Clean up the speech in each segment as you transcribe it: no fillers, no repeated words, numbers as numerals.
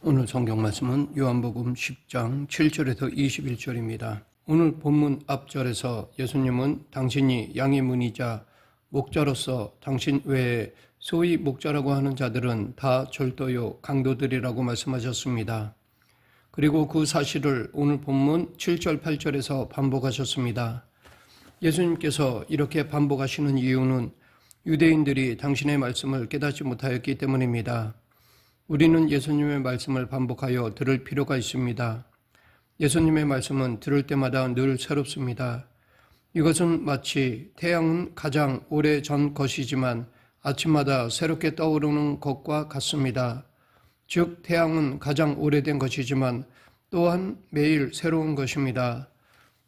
오늘 성경 말씀은 요한복음 10장 7절에서 21절입니다. 오늘 본문 앞절에서 예수님은 당신이 양의 문이자 목자로서 당신 외에 소위 목자라고 하는 자들은 다 절도요 강도들이라고 말씀하셨습니다. 그리고 그 사실을 오늘 본문 7절 8절에서 반복하셨습니다. 예수님께서 이렇게 반복하시는 이유는 유대인들이 당신의 말씀을 깨닫지 못하였기 때문입니다. 우리는 예수님의 말씀을 반복하여 들을 필요가 있습니다. 예수님의 말씀은 들을 때마다 늘 새롭습니다. 이것은 마치 태양은 가장 오래전 것이지만 아침마다 새롭게 떠오르는 것과 같습니다. 즉, 태양은 가장 오래된 것이지만 또한 매일 새로운 것입니다.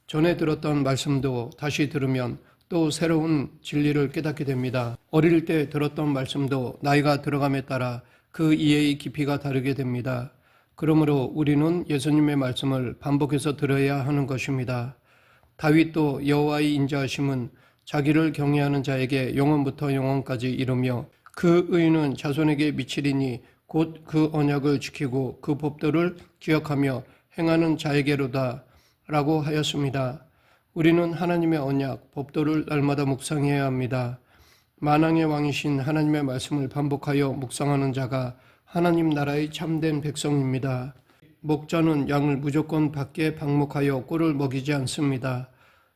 전에 들었던 말씀도 다시 들으면 또 새로운 진리를 깨닫게 됩니다. 어릴 때 들었던 말씀도 나이가 들어감에 따라 그 이해의 깊이가 다르게 됩니다. 그러므로 우리는 예수님의 말씀을 반복해서 들어야 하는 것입니다. 다윗도 여호와의 인자하심은 자기를 경외하는 자에게 영원부터 영원까지 이르며 그 의는 자손에게 미치리니 곧 그 언약을 지키고 그 법도를 기억하며 행하는 자에게로다 라고 하였습니다. 우리는 하나님의 언약, 법도를 날마다 묵상해야 합니다. 만왕의 왕이신 하나님의 말씀을 반복하여 묵상하는 자가 하나님 나라의 참된 백성입니다. 목자는 양을 무조건 밖에 방목하여 꼴을 먹이지 않습니다.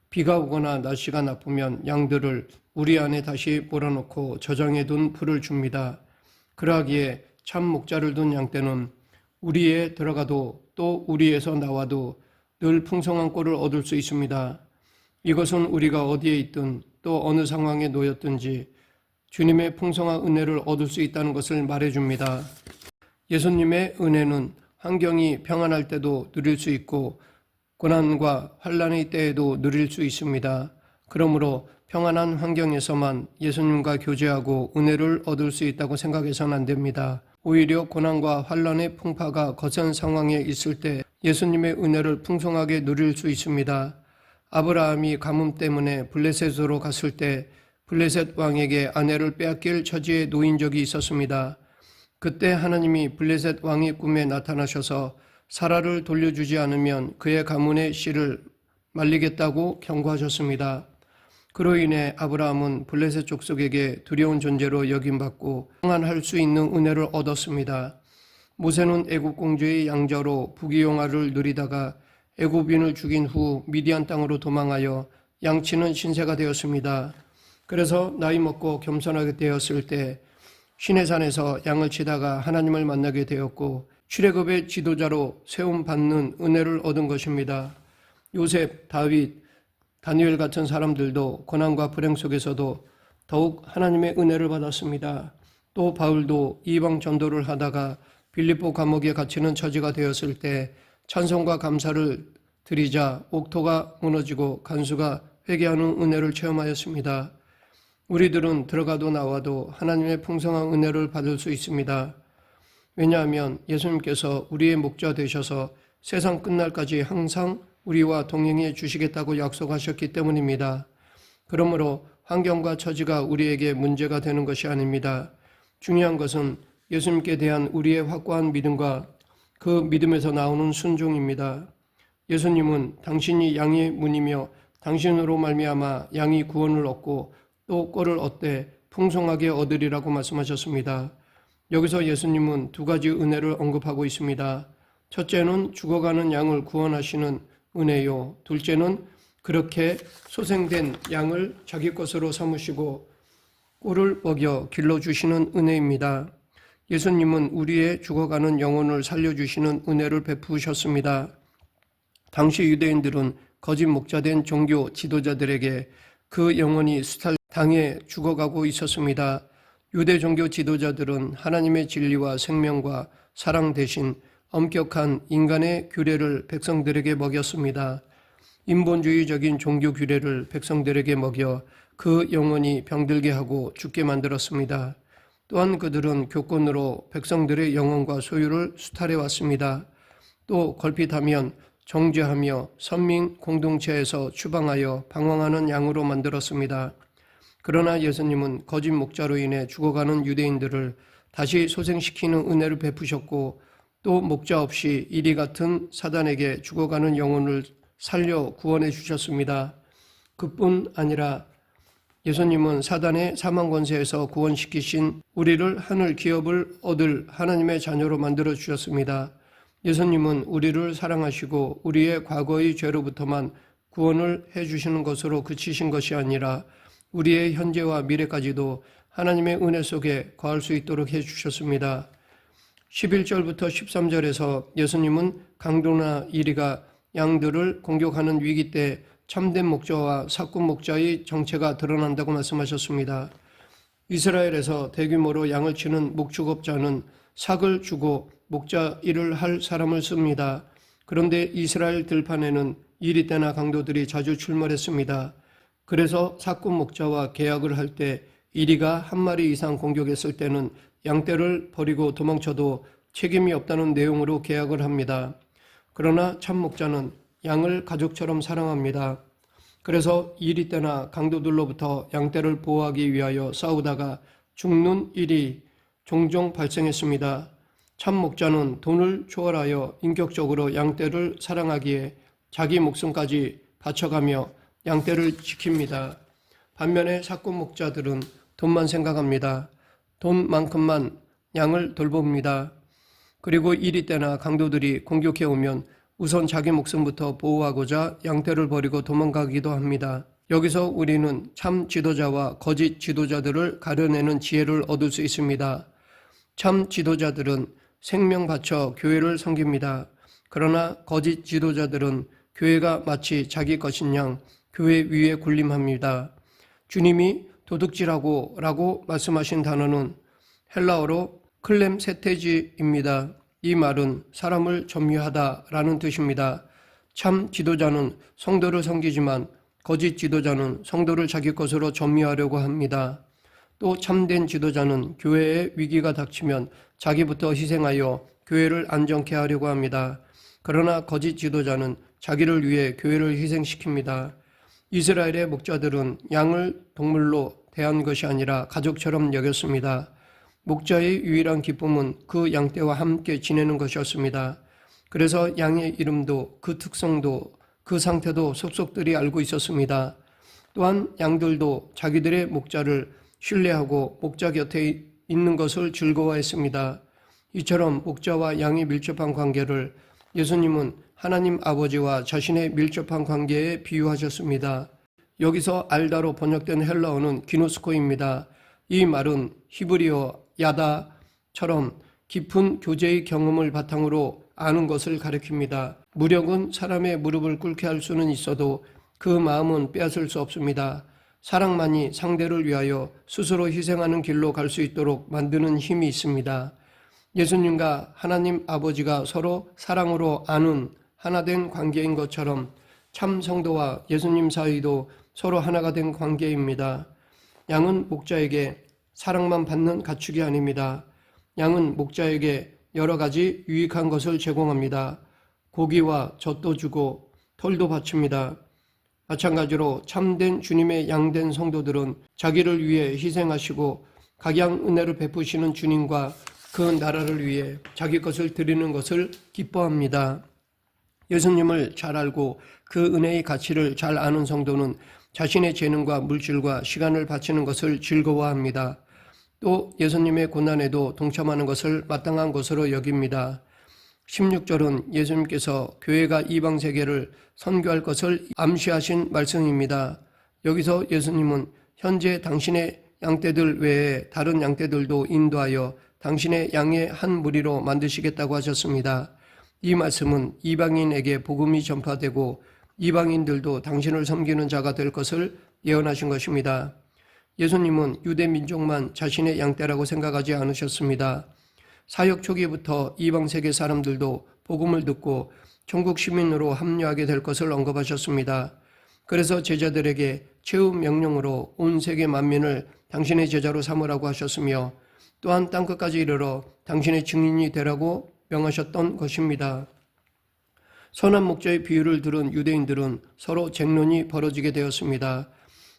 비가 오거나 날씨가 나쁘면 양들을 우리 안에 다시 몰아넣고 저장해 둔 풀을 줍니다. 그러하기에 참 목자를 둔 양떼는 우리에 들어가도 또 우리에서 나와도 늘 풍성한 꼴을 얻을 수 있습니다. 이것은 우리가 어디에 있든 또 어느 상황에 놓였든지 주님의 풍성한 은혜를 얻을 수 있다는 것을 말해줍니다. 예수님의 은혜는 환경이 평안할 때도 누릴 수 있고 고난과 환난의 때에도 누릴 수 있습니다. 그러므로 평안한 환경에서만 예수님과 교제하고 은혜를 얻을 수 있다고 생각해서는 안 됩니다. 오히려 고난과 환난의 풍파가 거센 상황에 있을 때 예수님의 은혜를 풍성하게 누릴 수 있습니다. 아브라함이 가뭄 때문에 블레셋으로 갔을 때 블레셋 왕에게 아내를 빼앗길 처지에 놓인 적이 있었습니다. 그때 하나님이 블레셋 왕의 꿈에 나타나셔서 사라를 돌려주지 않으면 그의 가문의 씨를 말리겠다고 경고하셨습니다. 그로 인해 아브라함은 블레셋 족속에게 두려운 존재로 여김받고 평안할 수 있는 은혜를 얻었습니다. 모세는 애굽 공주의 양자로 부귀영화를 누리다가 애굽인을 죽인 후 미디안 땅으로 도망하여 양치는 신세가 되었습니다. 그래서 나이 먹고 겸손하게 되었을 때 시내산에서 양을 치다가 하나님을 만나게 되었고 출애굽의 지도자로 세움받는 은혜를 얻은 것입니다. 요셉, 다윗, 다니엘 같은 사람들도 고난과 불행 속에서도 더욱 하나님의 은혜를 받았습니다. 또 바울도 이방 전도를 하다가 빌립보 감옥에 갇히는 처지가 되었을 때 찬송과 감사를 드리자 옥토가 무너지고 간수가 회개하는 은혜를 체험하였습니다. 우리들은 들어가도 나와도 하나님의 풍성한 은혜를 받을 수 있습니다. 왜냐하면 예수님께서 우리의 목자 되셔서 세상 끝날까지 항상 우리와 동행해 주시겠다고 약속하셨기 때문입니다. 그러므로 환경과 처지가 우리에게 문제가 되는 것이 아닙니다. 중요한 것은 예수님께 대한 우리의 확고한 믿음과 그 믿음에서 나오는 순종입니다. 예수님은 당신이 양의 문이며 당신으로 말미암아 양이 구원을 얻고 또 꼴을 얻되 풍성하게 얻으리라고 말씀하셨습니다. 여기서 예수님은 두 가지 은혜를 언급하고 있습니다. 첫째는 죽어가는 양을 구원하시는 은혜요. 둘째는 그렇게 소생된 양을 자기 것으로 삼으시고 꼴을 먹여 길러주시는 은혜입니다. 예수님은 우리의 죽어가는 영혼을 살려주시는 은혜를 베푸셨습니다. 당시 유대인들은 거짓 목자된 종교 지도자들에게 그 영혼이 수탈당해 죽어가고 있었습니다. 유대 종교 지도자들은 하나님의 진리와 생명과 사랑 대신 엄격한 인간의 규례를 백성들에게 먹였습니다. 인본주의적인 종교 규례를 백성들에게 먹여 그 영혼이 병들게 하고 죽게 만들었습니다. 또한 그들은 교권으로 백성들의 영혼과 소유를 수탈해 왔습니다. 또 걸핏하면 정죄하며 선민 공동체에서 추방하여 방황하는 양으로 만들었습니다. 그러나 예수님은 거짓 목자로 인해 죽어가는 유대인들을 다시 소생시키는 은혜를 베푸셨고 또 목자 없이 이리 같은 사단에게 죽어가는 영혼을 살려 구원해 주셨습니다. 그뿐 아니라 예수님은 사단의 사망 권세에서 구원시키신 우리를 하늘 기업을 얻을 하나님의 자녀로 만들어 주셨습니다. 예수님은 우리를 사랑하시고 우리의 과거의 죄로부터만 구원을 해 주시는 것으로 그치신 것이 아니라 우리의 현재와 미래까지도 하나님의 은혜 속에 거할 수 있도록 해 주셨습니다. 11절부터 13절에서 예수님은 강도나 이리가 양들을 공격하는 위기 때 참된 목자와 사꾼 목자의 정체가 드러난다고 말씀하셨습니다. 이스라엘에서 대규모로 양을 치는 목축업자는 삭을 주고 목자 일을 할 사람을 씁니다. 그런데 이스라엘 들판에는 이리 때나 강도들이 자주 출몰했습니다. 그래서 사꾼 목자와 계약을 할 때 이리가 한 마리 이상 공격했을 때는 양떼를 버리고 도망쳐도 책임이 없다는 내용으로 계약을 합니다. 그러나 참 목자는 양을 가족처럼 사랑합니다. 그래서 이리 때나 강도들로부터 양떼를 보호하기 위하여 싸우다가 죽는 일이 종종 발생했습니다. 참 목자는 돈을 초월하여 인격적으로 양떼를 사랑하기에 자기 목숨까지 바쳐가며 양떼를 지킵니다. 반면에 사꾼 목자들은 돈만 생각합니다. 돈만큼만 양을 돌봅니다. 그리고 이리 때나 강도들이 공격해 오면 우선 자기 목숨부터 보호하고자 양떼를 버리고 도망가기도 합니다. 여기서 우리는 참 지도자와 거짓 지도자들을 가려내는 지혜를 얻을 수 있습니다. 참 지도자들은 생명 바쳐 교회를 섬깁니다. 그러나 거짓 지도자들은 교회가 마치 자기 것인 양 교회 위에 군림합니다. 주님이 도둑질하고 라고 말씀하신 단어는 헬라어로 클렘세테지입니다. 이 말은 사람을 점유하다라는 뜻입니다. 참 지도자는 성도를 섬기지만 거짓 지도자는 성도를 자기 것으로 점유하려고 합니다. 또 참된 지도자는 교회에 위기가 닥치면 자기부터 희생하여 교회를 안정케 하려고 합니다. 그러나 거짓 지도자는 자기를 위해 교회를 희생시킵니다. 이스라엘의 목자들은 양을 동물로 대한 것이 아니라 가족처럼 여겼습니다. 목자의 유일한 기쁨은 그 양떼와 함께 지내는 것이었습니다. 그래서 양의 이름도 그 특성도 그 상태도 속속들이 알고 있었습니다. 또한 양들도 자기들의 목자를 신뢰하고 목자 곁에 있는 것을 즐거워했습니다. 이처럼 목자와 양이 밀접한 관계를 예수님은 하나님 아버지와 자신의 밀접한 관계에 비유하셨습니다. 여기서 알다로 번역된 헬라어는 기노스코입니다. 이 말은 히브리어 야다처럼 깊은 교제의 경험을 바탕으로 아는 것을 가리킵니다. 무력은 사람의 무릎을 꿇게 할 수는 있어도 그 마음은 빼앗을 수 없습니다. 사랑만이 상대를 위하여 스스로 희생하는 길로 갈 수 있도록 만드는 힘이 있습니다. 예수님과 하나님 아버지가 서로 사랑으로 아는 하나된 관계인 것처럼 참 성도와 예수님 사이도 서로 하나가 된 관계입니다. 양은 목자에게 사랑만 받는 가축이 아닙니다. 양은 목자에게 여러 가지 유익한 것을 제공합니다. 고기와 젖도 주고 털도 바칩니다. 마찬가지로 참된 주님의 양된 성도들은 자기를 위해 희생하시고 각양 은혜를 베푸시는 주님과 그 나라를 위해 자기 것을 드리는 것을 기뻐합니다. 예수님을 잘 알고 그 은혜의 가치를 잘 아는 성도는 자신의 재능과 물질과 시간을 바치는 것을 즐거워합니다. 또 예수님의 고난에도 동참하는 것을 마땅한 것으로 여깁니다. 16절은 예수님께서 교회가 이방 세계를 선교할 것을 암시하신 말씀입니다. 여기서 예수님은 현재 당신의 양떼들 외에 다른 양떼들도 인도하여 당신의 양의 한 무리로 만드시겠다고 하셨습니다. 이 말씀은 이방인에게 복음이 전파되고 이방인들도 당신을 섬기는 자가 될 것을 예언하신 것입니다. 예수님은 유대 민족만 자신의 양떼라고 생각하지 않으셨습니다. 사역 초기부터 이방 세계 사람들도 복음을 듣고 천국 시민으로 합류하게 될 것을 언급하셨습니다. 그래서 제자들에게 최후 명령으로 온 세계 만민을 당신의 제자로 삼으라고 하셨으며 또한 땅끝까지 이르러 당신의 증인이 되라고 명하셨던 것입니다. 선한 목자의 비유를 들은 유대인들은 서로 쟁론이 벌어지게 되었습니다.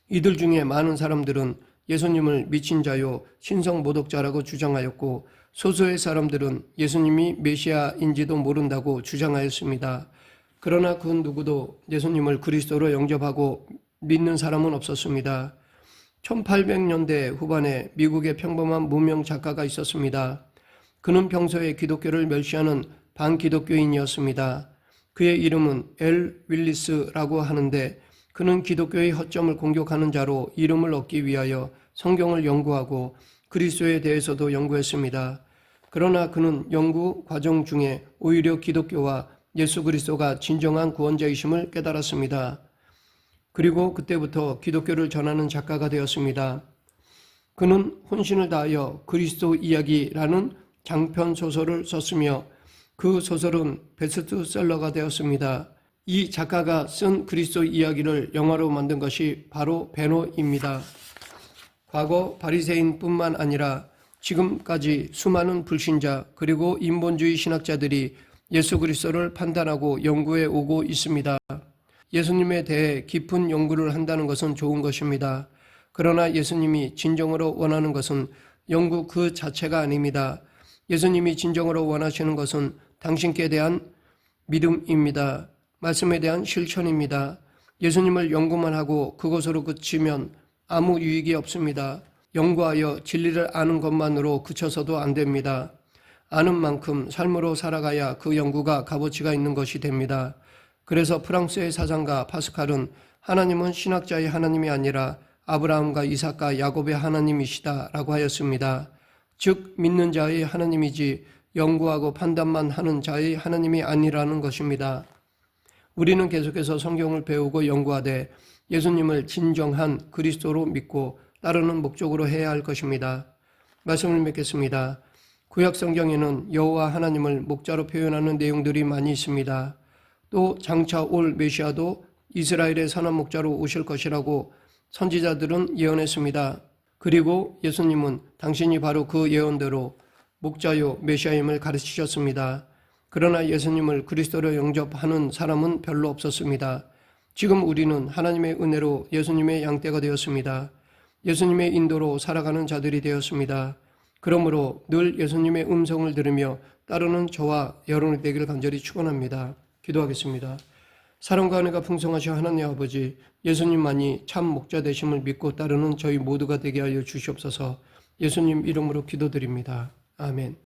이들 중에 많은 사람들은 예수님을 미친 자요 신성 모독자라고 주장하였고 소수의 사람들은 예수님이 메시아인지도 모른다고 주장하였습니다. 그러나 그 누구도 예수님을 그리스도로 영접하고 믿는 사람은 없었습니다. 1800년대 후반에 미국의 평범한 무명 작가가 있었습니다. 그는 평소에 기독교를 멸시하는 반기독교인이었습니다. 그의 이름은 엘 윌리스라고 하는데 그는 기독교의 허점을 공격하는 자로 이름을 얻기 위하여 성경을 연구하고 그리스도에 대해서도 연구했습니다. 그러나 그는 연구 과정 중에 오히려 기독교와 예수 그리스도가 진정한 구원자이심을 깨달았습니다. 그리고 그때부터 기독교를 전하는 작가가 되었습니다. 그는 혼신을 다하여 그리스도 이야기라는 장편 소설을 썼으며 그 소설은 베스트셀러가 되었습니다. 이 작가가 쓴 그리스도 이야기를 영화로 만든 것이 바로 베노입니다. 과거 바리새인뿐만 아니라 지금까지 수많은 불신자 그리고 인본주의 신학자들이 예수 그리스도를 판단하고 연구해 오고 있습니다. 예수님에 대해 깊은 연구를 한다는 것은 좋은 것입니다. 그러나 예수님이 진정으로 원하는 것은 연구 그 자체가 아닙니다. 예수님이 진정으로 원하시는 것은 당신께 대한 믿음입니다. 말씀에 대한 실천입니다. 예수님을 연구만 하고 그것으로 그치면 아무 유익이 없습니다. 연구하여 진리를 아는 것만으로 그쳐서도 안 됩니다. 아는 만큼 삶으로 살아가야 그 연구가 값어치가 있는 것이 됩니다. 그래서 프랑스의 사상가 파스칼은 하나님은 신학자의 하나님이 아니라 아브라함과 이삭과 야곱의 하나님이시다라고 하였습니다. 즉 믿는 자의 하나님이지 연구하고 판단만 하는 자의 하나님이 아니라는 것입니다. 우리는 계속해서 성경을 배우고 연구하되 예수님을 진정한 그리스도로 믿고 따르는 목적으로 해야 할 것입니다. 말씀을 맺겠습니다. 구약 성경에는 여호와 하나님을 목자로 표현하는 내용들이 많이 있습니다. 또 장차 올 메시아도 이스라엘의 선한 목자로 오실 것이라고 선지자들은 예언했습니다. 그리고 예수님은 당신이 바로 그 예언대로 목자요 메시아임을 가르치셨습니다. 그러나 예수님을 그리스도로 영접하는 사람은 별로 없었습니다. 지금 우리는 하나님의 은혜로 예수님의 양떼가 되었습니다. 예수님의 인도로 살아가는 자들이 되었습니다. 그러므로 늘 예수님의 음성을 들으며 따르는 저와 여러분이 되기를 간절히 축원합니다. 기도하겠습니다. 사랑과 은혜가 풍성하신 하나님 아버지, 예수님만이 참 목자 되심을 믿고 따르는 저희 모두가 되게 하여 주시옵소서. 예수님 이름으로 기도드립니다. 아멘.